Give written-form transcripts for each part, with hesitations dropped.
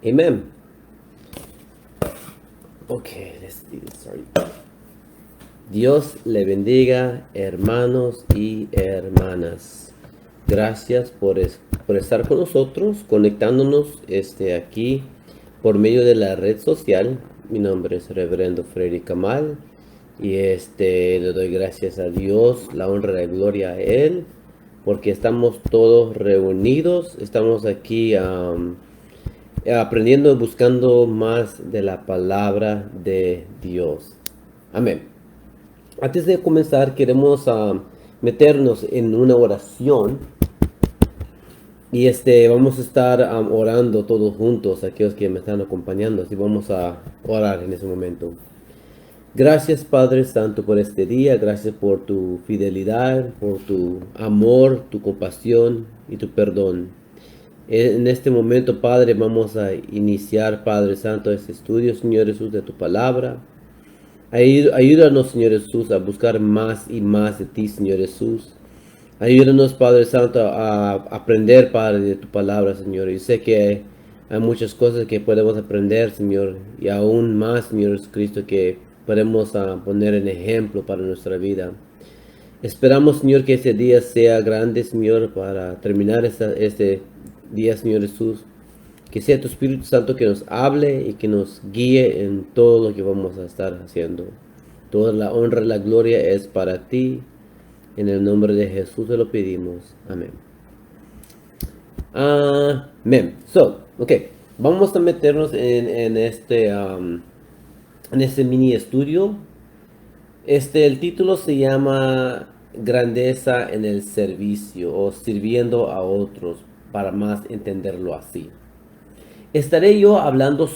Amen. Okay, let's do this. Sorry. Dios le bendiga, hermanos y hermanas. Gracias por estar con nosotros, conectándonos aquí por medio de la red social. Mi nombre es Reverendo Freddy Kamal y le doy gracias a Dios, la honra y la gloria a Él, porque estamos todos reunidos, estamos aquí aprendiendo, buscando más de la palabra de Dios. Amén. Antes de comenzar, queremos meternos en una oración y vamos a estar orando todos juntos, aquellos que me están acompañando, así vamos a orar en ese momento. Gracias, Padre Santo, por este día, gracias por tu fidelidad, por tu amor, tu compasión y tu perdón. En este momento, Padre, vamos a iniciar, Padre Santo, este estudio, Señor Jesús, de tu palabra. Ayúdanos, Señor Jesús, a buscar más y más de ti, Señor Jesús. Ayúdanos, Padre Santo, a aprender, Padre, de tu palabra, Señor. Y sé que hay muchas cosas que podemos aprender, Señor, y aún más, Señor Jesucristo, que podemos poner en ejemplo para nuestra vida. Esperamos, Señor, que este día sea grande, Señor, para terminar este día, Señor Jesús. Que sea tu Espíritu Santo que nos hable y que nos guíe en todo lo que vamos a estar haciendo. Toda la honra y la gloria es para ti. En el nombre de Jesús te lo pedimos. Amén. Amén. Vamos a meternos en este mini estudio. El título se llama Grandeza en el servicio o sirviendo a otros, para más entenderlo así. Estaré yo hablando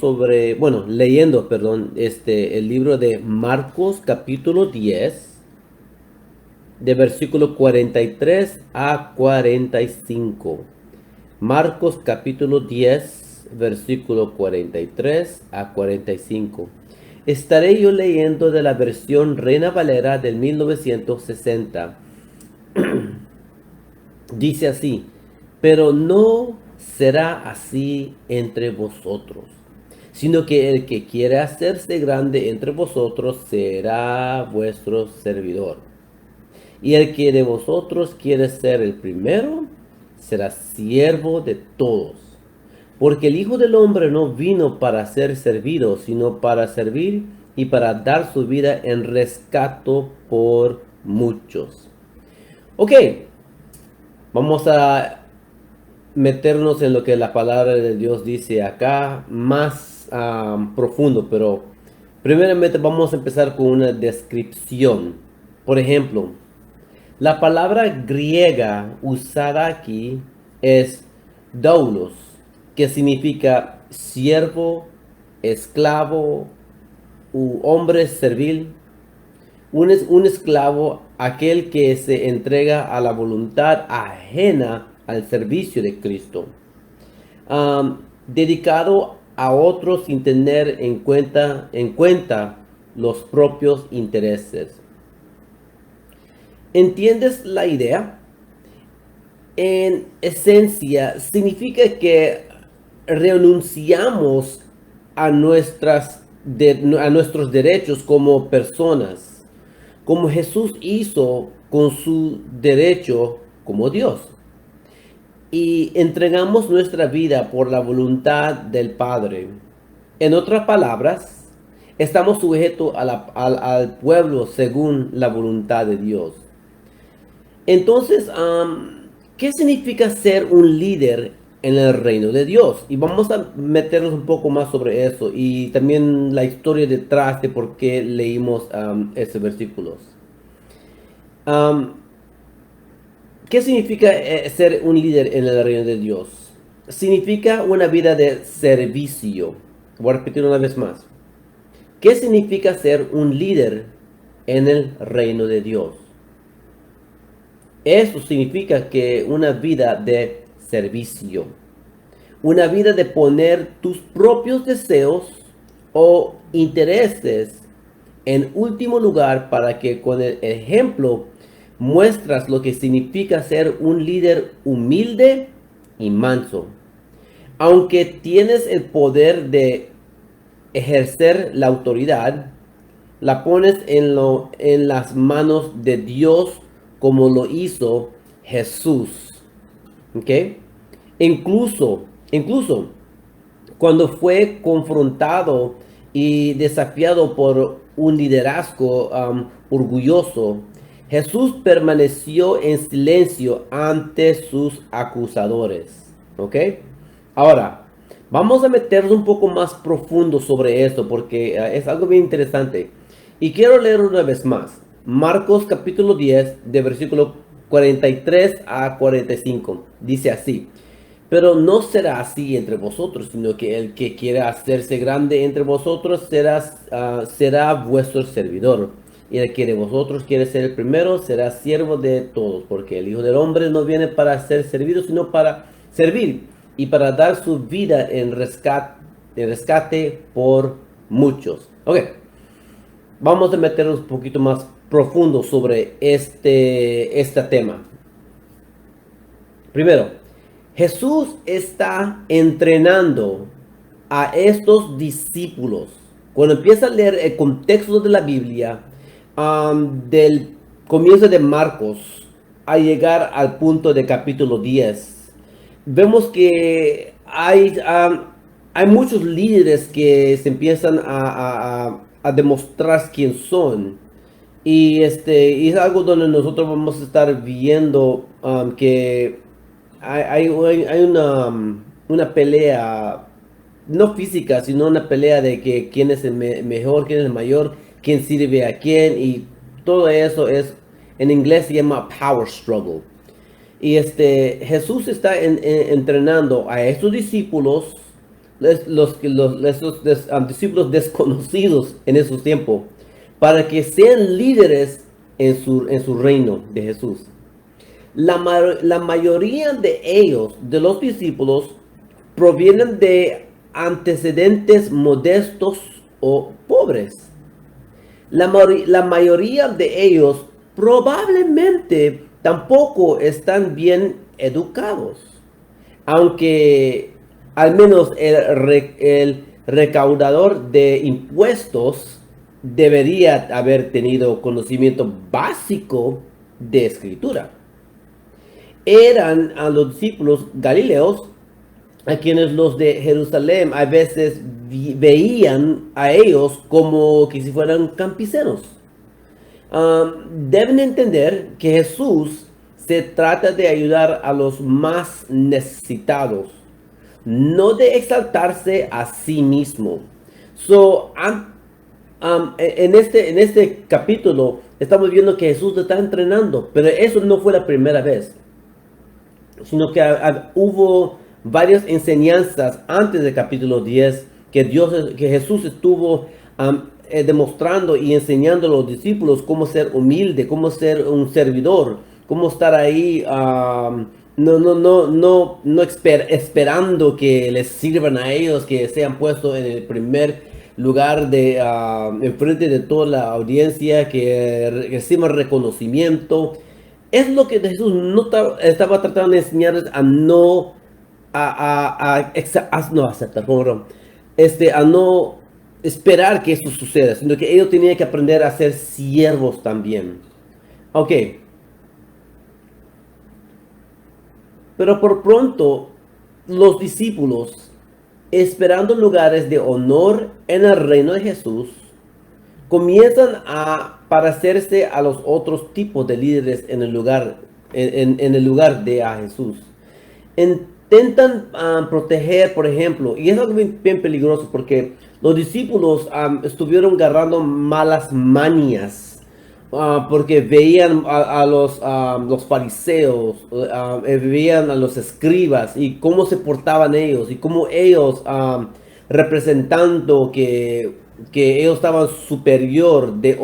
leyendo, el libro de Marcos capítulo 10, de versículo 43 a 45. Marcos capítulo 10, versículo 43 a 45. Estaré yo leyendo de la versión Reina Valera del 1960. Dice así: pero no será así entre vosotros, sino que el que quiera hacerse grande entre vosotros será vuestro servidor. Y el que de vosotros quiere ser el primero, será siervo de todos. Porque el Hijo del Hombre no vino para ser servido, sino para servir y para dar su vida en rescato por muchos. Ok, vamos a meternos en lo que la palabra de Dios dice acá, más profundo, pero primeramente vamos a empezar con una descripción. Por ejemplo, la palabra griega usada aquí es doulos, que significa siervo, esclavo u hombre servil. Un esclavo, aquel que se entrega a la voluntad ajena al servicio de Cristo, dedicado a otros sin tener en cuenta los propios intereses. ¿Entiendes la idea? En esencia, significa que renunciamos a nuestros derechos como personas, como Jesús hizo con su derecho como Dios, y entregamos nuestra vida por la voluntad del Padre. En otras palabras, estamos sujetos al pueblo según la voluntad de Dios. Entonces, ¿qué significa ser un líder en el reino de Dios? Y vamos a meternos un poco más sobre eso y también la historia detrás de por qué leímos estos versículos. ¿Qué significa ser un líder en el reino de Dios? Significa una vida de servicio. Voy a repetir una vez más. ¿Qué significa ser un líder en el reino de Dios? Eso significa que una vida de servicio. Una vida de poner tus propios deseos o intereses en último lugar, para que con el ejemplo muestras lo que significa ser un líder humilde y manso. Aunque tienes el poder de ejercer la autoridad, la pones en las manos de Dios como lo hizo Jesús. ¿Ok? Incluso cuando fue confrontado y desafiado por un liderazgo orgulloso, Jesús permaneció en silencio ante sus acusadores. ¿Ok? Ahora, vamos a meternos un poco más profundo sobre esto porque es algo bien interesante. Y quiero leer una vez más. Marcos capítulo 10, de versículo 43 a 45. Dice así. Pero no será así entre vosotros, sino que el que quiera hacerse grande entre vosotros será vuestro servidor. Y el que de vosotros quiere ser el primero será siervo de todos, porque el Hijo del Hombre no viene para ser servido, sino para servir y para dar su vida en rescate por muchos. Ok, vamos a meternos un poquito más profundo sobre este tema. Primero, Jesús está entrenando a estos discípulos. Cuando empieza a leer el contexto de la Biblia, del comienzo de Marcos a llegar al punto de capítulo 10, vemos que hay muchos líderes que se empiezan a demostrar quién son. Y es algo donde nosotros vamos a estar viendo que hay una pelea, no física, sino una pelea de que quién es el mejor, quién es el mayor, quién sirve a quién, y todo eso en inglés se llama power struggle. Jesús está entrenando a estos discípulos, discípulos desconocidos en esos tiempos, para que sean líderes en su reino de Jesús. La mayoría de ellos, de los discípulos, provienen de antecedentes modestos o pobres. La mayoría de ellos probablemente tampoco están bien educados, aunque al menos el recaudador de impuestos debería haber tenido conocimiento básico de escritura. Eran a los discípulos galileos a quienes los de Jerusalén a veces veían a ellos como que si fueran campesinos. Deben entender que Jesús se trata de ayudar a los más necesitados, no de exaltarse a sí mismo. En este capítulo estamos viendo que Jesús le está entrenando, pero eso no fue la primera vez, sino que hubo varias enseñanzas antes del capítulo 10 que Jesús estuvo demostrando y enseñando a los discípulos cómo ser humilde, cómo ser un servidor, cómo estar ahí no esperando que les sirvan a ellos, que sean puestos en el primer lugar enfrente de toda la audiencia, que reciban reconocimiento. Es lo que Jesús no estaba tratando de enseñarles a no aceptar, a no esperar que esto suceda, sino que ellos tenían que aprender a ser siervos también. Ok. Pero por pronto, los discípulos, esperando lugares de honor en el reino de Jesús, comienzan a parecerse a los otros tipos de líderes en el lugar de Jesús. Intentan proteger, por ejemplo, y es algo bien peligroso porque los discípulos estuvieron agarrando malas mañas. Porque veían a los fariseos, veían a los escribas y cómo se portaban ellos y cómo ellos representando que ellos estaban superior de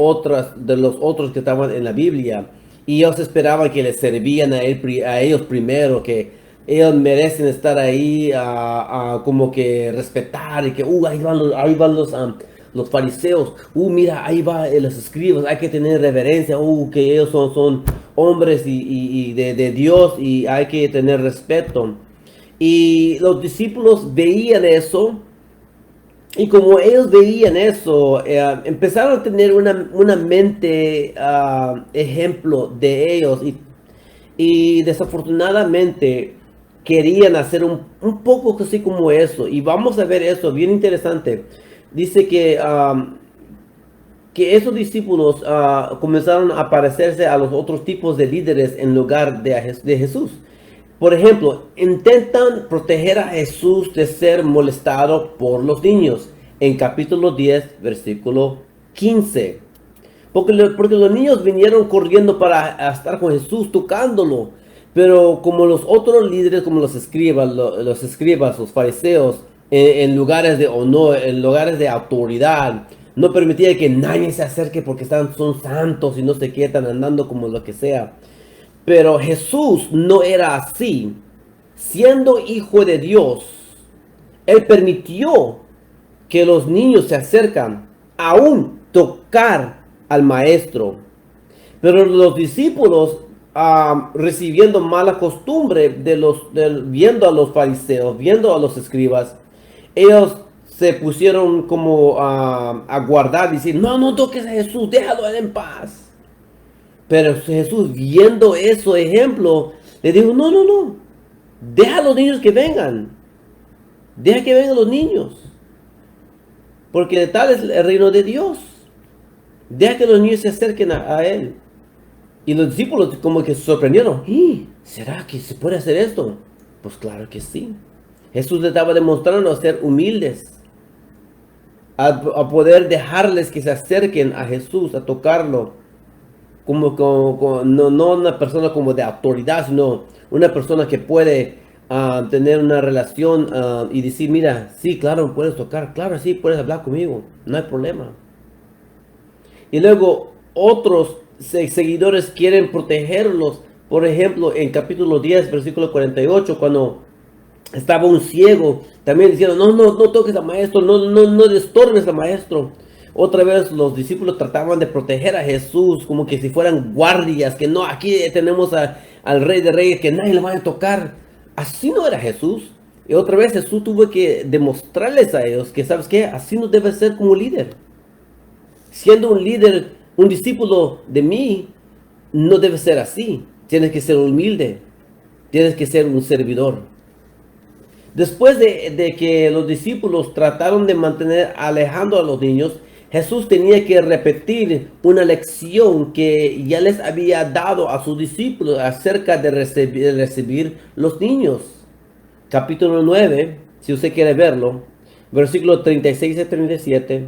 los otros que estaban en la Biblia, y ellos esperaban que les servían a ellos primero, que ellos merecen estar ahí como que respetar, y que ahí van los fariseos, mira, ahí va los escribas, hay que tener reverencia, que ellos son hombres y de Dios, y hay que tener respeto. Y los discípulos veían eso. Y como ellos veían eso, empezaron a tener una mente ejemplo de ellos. Y desafortunadamente querían hacer un poco así como eso. Y vamos a ver eso, bien interesante. Dice que esos discípulos comenzaron a parecerse a los otros tipos de líderes en lugar de Jesús. Por ejemplo, intentan proteger a Jesús de ser molestado por los niños. En capítulo 10, versículo 15. Porque los niños vinieron corriendo para estar con Jesús, tocándolo. Pero como los otros líderes, como los escribas, los fariseos, en lugares de honor, en lugares de autoridad, no permitía que nadie se acerque porque son santos y no sé qué, están andando como lo que sea. Pero Jesús no era así. Siendo hijo de Dios, Él permitió que los niños se acercan, aún tocar al maestro. Pero los discípulos, recibiendo mala costumbre viendo a los fariseos, viendo a los escribas, ellos se pusieron como a guardar, decir, no, no toques a Jesús, déjalo en paz. Pero Jesús, viendo eso ejemplo, le dijo, no, no, no, deja a los niños que vengan, deja que vengan los niños, porque de tal es el reino de Dios. Deja que los niños se acerquen a Él. Y los discípulos como que se sorprendieron. ¿Será que se puede hacer esto? Pues claro que sí. Jesús les estaba demostrando a ser humildes. A poder dejarles que se acerquen a Jesús, a tocarlo. No una persona como de autoridad, sino una persona que puede tener una relación y decir, mira, sí, claro, puedes tocar. Claro, sí, puedes hablar conmigo. No hay problema. Y luego otros seguidores quieren protegerlos. Por ejemplo, en capítulo 10, versículo 48, cuando estaba un ciego, también dijeron, no, no, no toques al maestro, no, no, no destorbes al maestro. Otra vez los discípulos trataban de proteger a Jesús como que si fueran guardias, que no, aquí tenemos al Rey de Reyes, que nadie le va a tocar. Así no era Jesús. Y otra vez Jesús tuvo que demostrarles a ellos que, ¿sabes qué? Así no debe ser como líder. Siendo un líder, un discípulo de mí, no debe ser así. Tienes que ser humilde. Tienes que ser un servidor. Después de que los discípulos trataron de mantener alejando a los niños, Jesús tenía que repetir una lección que ya les había dado a sus discípulos acerca de recibir los niños. Capítulo 9, si usted quiere verlo, versículos 36 y 37.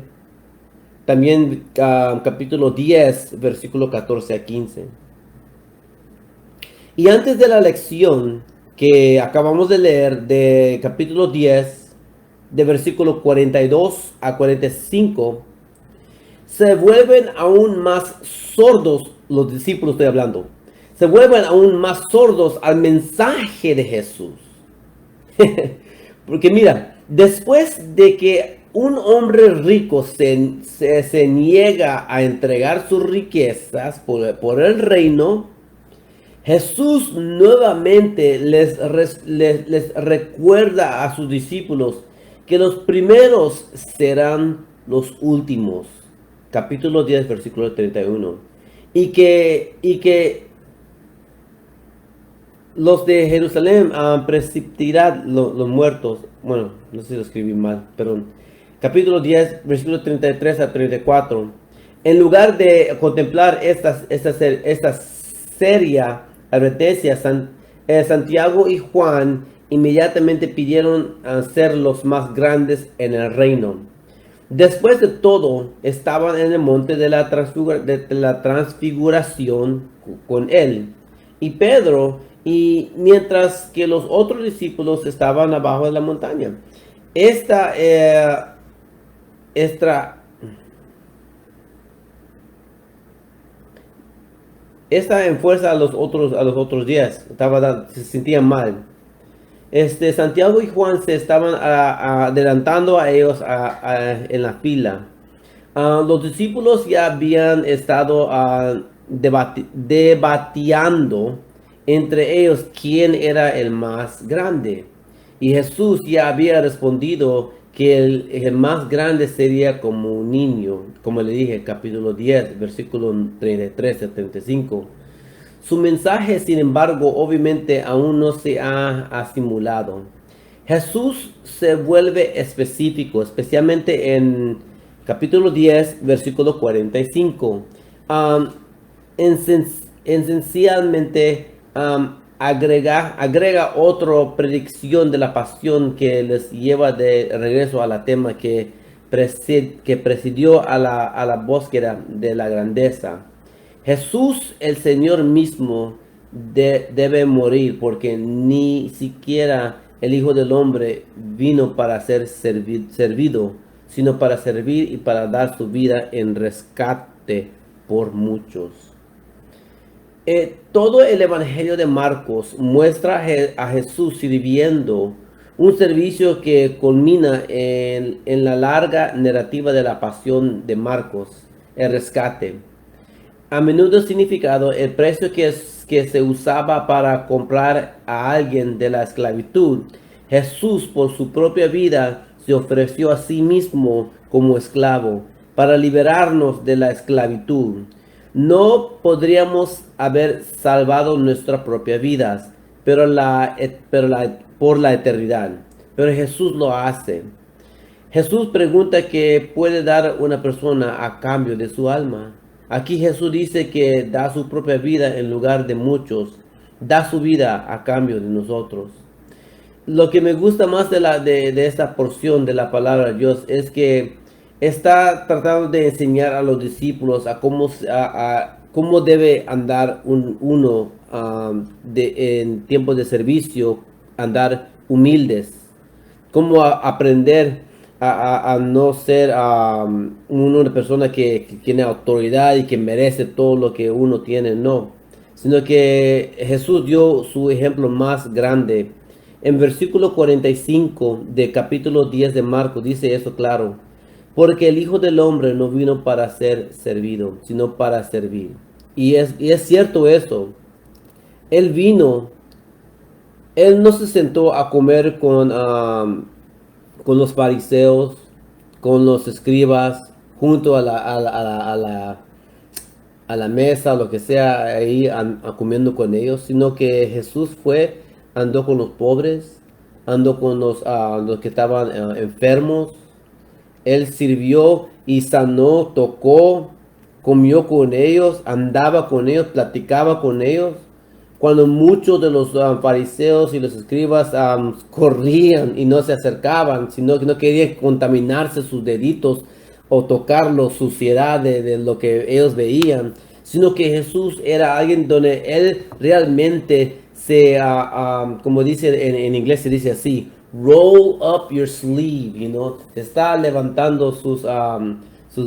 También capítulo 10, versículo 14 a 15. Y antes de la lección que acabamos de leer de capítulo 10, de versículo 42 a 45, se vuelven aún más sordos, los discípulos estoy hablando, se vuelven aún más sordos al mensaje de Jesús. Porque mira, después de que un hombre rico se niega a entregar sus riquezas por el reino, Jesús nuevamente les recuerda a sus discípulos que los primeros serán los últimos. Capítulo 10, versículo 31. Y que los de Jerusalén precipitarán los muertos. Bueno, no sé si lo escribí mal, perdón. Capítulo 10, versículo 33 a 34. En lugar de contemplar esta seria advertencia, Santiago y Juan inmediatamente pidieron ser los más grandes en el reino. Después de todo, estaban en el monte de la transfiguración con él y Pedro, y mientras que los otros discípulos estaban abajo de la montaña. Esta en fuerza a los otros días, se sentían mal. Santiago y Juan se estaban adelantando a ellos en la fila. Los discípulos ya habían estado debatiendo entre ellos quién era el más grande. Y Jesús ya había respondido que el más grande sería como un niño, como le dije, capítulo 10, versículo 33 a 35. Su mensaje, sin embargo, obviamente aún no se ha asimilado. Jesús se vuelve específico, especialmente en capítulo 10, versículo 45. Um, Esencialmente agrega otra predicción de la pasión que les lleva de regreso a la tema que presidió a la búsqueda de la grandeza. Jesús, el Señor mismo, debe morir porque ni siquiera el Hijo del Hombre vino para ser servido, sino para servir y para dar su vida en rescate por muchos. Todo el Evangelio de Marcos muestra a Jesús sirviendo un servicio que culmina en la larga narrativa de la pasión de Marcos, el rescate. A menudo significado el precio que se usaba para comprar a alguien de la esclavitud. Jesús por su propia vida se ofreció a sí mismo como esclavo para liberarnos de la esclavitud. No podríamos haber salvado nuestras propias vidas, por la eternidad. Pero Jesús lo hace. Jesús pregunta qué puede dar una persona a cambio de su alma. Aquí Jesús dice que da su propia vida en lugar de muchos. Da su vida a cambio de nosotros. Lo que me gusta más de esta porción de la palabra de Dios es que está tratando de enseñar a los discípulos a cómo debe andar uno en tiempos de servicio, andar humildes, cómo aprender a no ser una persona que tiene autoridad y que merece todo lo que uno tiene, no, sino que Jesús dio su ejemplo más grande. En versículo 45 de capítulo 10 de Marcos dice eso claro, porque el Hijo del Hombre no vino para ser servido, sino para servir. Y es cierto eso. Él vino, él no se sentó a comer con los fariseos, con los escribas, junto a la mesa, lo que sea, ahí comiendo con ellos, sino que Jesús fue, andó con los pobres, andó con los que estaban enfermos. Él sirvió y sanó, tocó, comió con ellos, andaba con ellos, platicaba con ellos. Cuando muchos de los fariseos y los escribas corrían y no se acercaban, sino que no querían contaminarse sus deditos o tocar la suciedad de lo que ellos veían, sino que Jesús era alguien donde él realmente como dice en inglés, se dice así, roll up your sleeve, está levantando sus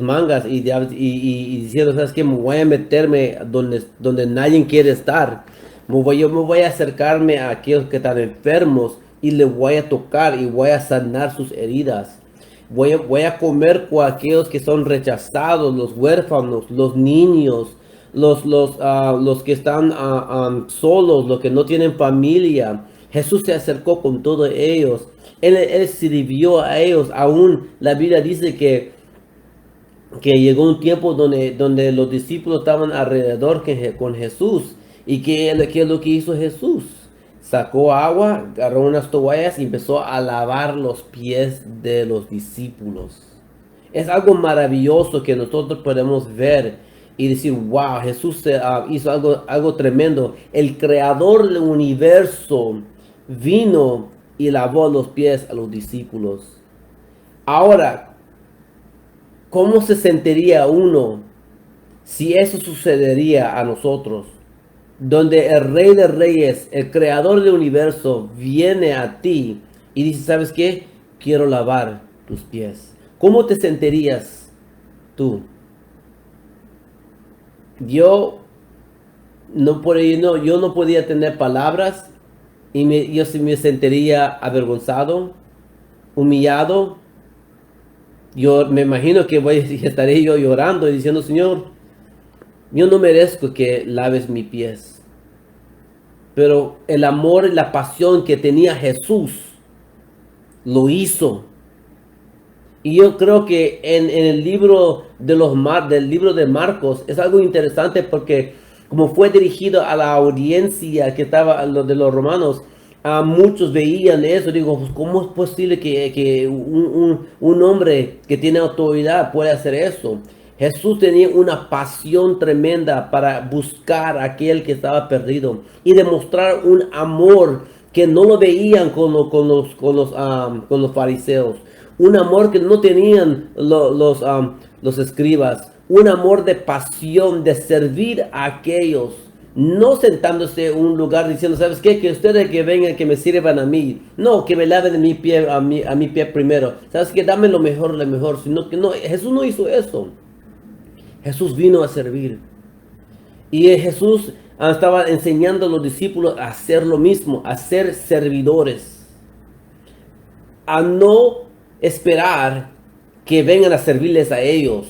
mangas y diciendo, ¿sabes qué? Me voy a meterme donde nadie quiere estar. Yo me voy a acercarme a aquellos que están enfermos y les voy a tocar y voy a sanar sus heridas. Voy a comer con aquellos que son rechazados, los huérfanos, los niños, los que están solos, los que no tienen familia. Jesús se acercó con todos ellos. Él sirvió a ellos. Aún la Biblia dice que llegó un tiempo donde los discípulos estaban alrededor con Jesús. ¿Y qué es lo que hizo Jesús? Sacó agua, agarró unas toallas y empezó a lavar los pies de los discípulos. Es algo maravilloso que nosotros podemos ver y decir, wow, Jesús hizo algo tremendo. El creador del universo vino y lavó los pies a los discípulos. Ahora, ¿cómo se sentiría uno si eso sucedería a nosotros? Donde el Rey de Reyes, el creador del universo, viene a ti y dice, ¿sabes qué? Quiero lavar tus pies. ¿Cómo te sentirías tú? Yo no podía tener palabras y yo sí me sentiría avergonzado, humillado. Yo me imagino que estaré yo llorando y diciendo, Señor, yo no merezco que laves mis pies. Pero el amor y la pasión que tenía Jesús lo hizo. Y yo creo que en el libro de del libro de Marcos es algo interesante porque como fue dirigido a la audiencia que estaba de los romanos, a muchos veían eso. Digo, pues, ¿cómo es posible que un hombre que tiene autoridad pueda hacer eso? Jesús tenía una pasión tremenda para buscar a aquel que estaba perdido y demostrar un amor que no lo veían con los fariseos. Un amor que no tenían los escribas. Un amor de pasión, de servir a aquellos. No sentándose en un lugar diciendo, ¿sabes qué? Que ustedes que vengan, que me sirvan a mí. No, que me laven de mi pie, a mi pie primero. ¿Sabes qué? Dame lo mejor, lo mejor. Sino que no, Jesús no hizo eso. Jesús vino a servir. Y Jesús estaba enseñando a los discípulos a hacer lo mismo, a ser servidores. A no esperar que vengan a servirles a ellos,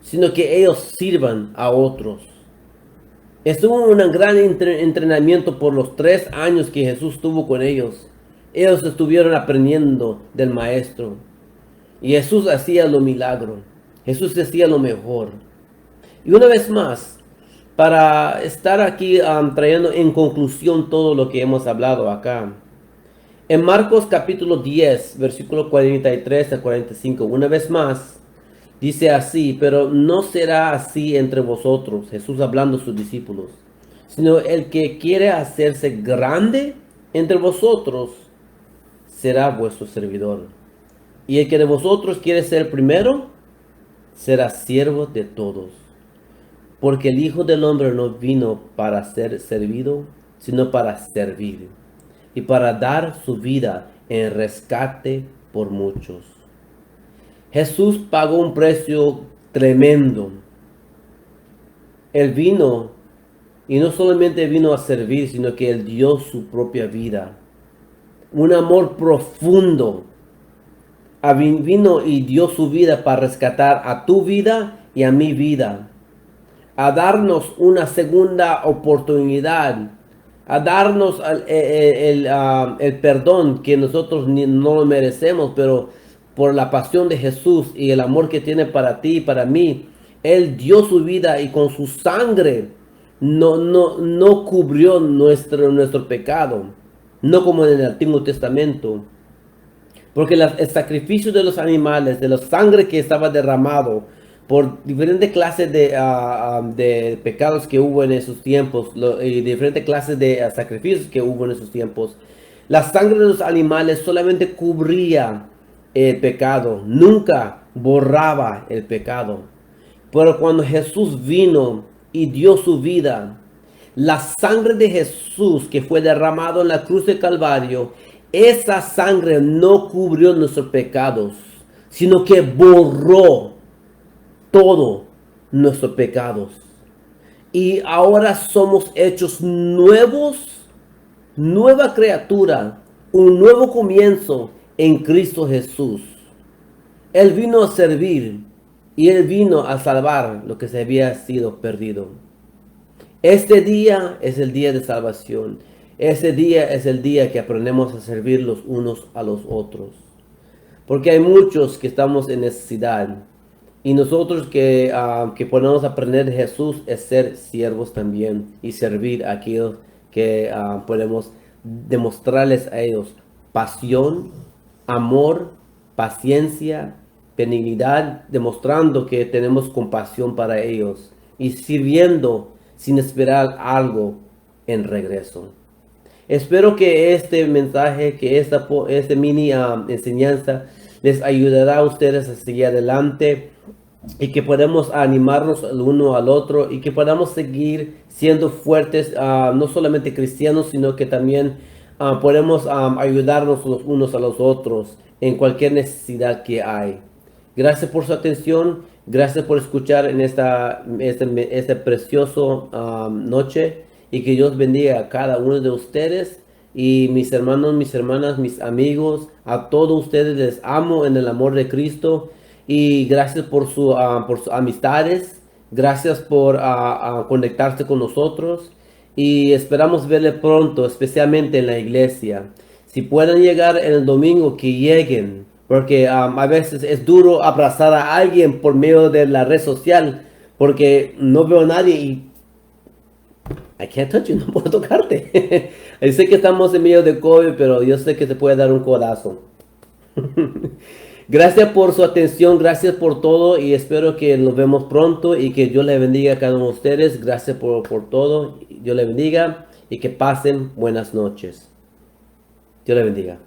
sino que ellos sirvan a otros. Estuvo un gran entrenamiento por los 3 años que Jesús tuvo con ellos. Ellos estuvieron aprendiendo del maestro. Y Jesús hacía lo milagro. Jesús hacía lo mejor. Y una vez más, para estar aquí trayendo en conclusión todo lo que hemos hablado acá. En Marcos capítulo 10, versículo 43 a 45, una vez más, dice así: pero no será así entre vosotros, Jesús hablando a sus discípulos, sino el que quiere hacerse grande entre vosotros será vuestro servidor. Y el que de vosotros quiere ser primero, será siervo de todos. Porque el Hijo del Hombre no vino para ser servido, sino para servir, y para dar su vida en rescate por muchos. Jesús pagó un precio tremendo. Él vino, y no solamente vino a servir, sino que Él dio su propia vida. Un amor profundo. Vino y dio su vida para rescatar a tu vida y a mi vida. A darnos una segunda oportunidad, a darnos el perdón que nosotros no lo merecemos, pero por la pasión de Jesús y el amor que tiene para ti y para mí, Él dio su vida y con su sangre no cubrió nuestro pecado, no como en el Antiguo Testamento. Porque el sacrificio de los animales, de la sangre que estaba derramado por diferentes clases de pecados que hubo en esos tiempos, y diferentes clases de sacrificios que hubo en esos tiempos, la sangre de los animales solamente cubría el pecado, nunca borraba el pecado. Pero cuando Jesús vino y dio su vida, la sangre de Jesús que fue derramado en la cruz de Calvario, esa sangre no cubrió nuestros pecados, sino que borró todos nuestros pecados. Y ahora somos hechos nuevos, nueva criatura, un nuevo comienzo en Cristo Jesús. Él vino a servir y Él vino a salvar lo que se había sido perdido. Este día es el día de salvación. Ese día es el día que aprendemos a servir los unos a los otros. Porque hay muchos que estamos en necesidad. Y nosotros que podemos aprender de Jesús es ser siervos también. Y servir a aquellos que podemos demostrarles a ellos pasión, amor, paciencia, benignidad. Demostrando que tenemos compasión para ellos. Y sirviendo sin esperar algo en regreso. Espero que este mensaje, que esta mini enseñanza les ayudará a ustedes a seguir adelante y que podamos animarnos el uno al otro y que podamos seguir siendo fuertes, no solamente cristianos, sino que también podemos ayudarnos los unos a los otros en cualquier necesidad que hay. Gracias por su atención, gracias por escuchar en esta precioso noche. Y que Dios bendiga a cada uno de ustedes y mis hermanos, mis hermanas, mis amigos. A todos ustedes les amo en el amor de Cristo. Y gracias por sus amistades. Gracias por conectarse con nosotros. Y esperamos verle pronto, especialmente en la iglesia. Si pueden llegar en el domingo, que lleguen. Porque a veces es duro abrazar a alguien por medio de la red social. Porque no veo a nadie y I can't touch you, no puedo tocarte. Yo sé que estamos en medio de COVID, pero yo sé que te puede dar un codazo. Gracias por su atención, gracias por todo y espero que nos vemos pronto y que Dios le bendiga a cada uno de ustedes. Gracias por todo, Dios le bendiga y que pasen buenas noches. Dios le bendiga.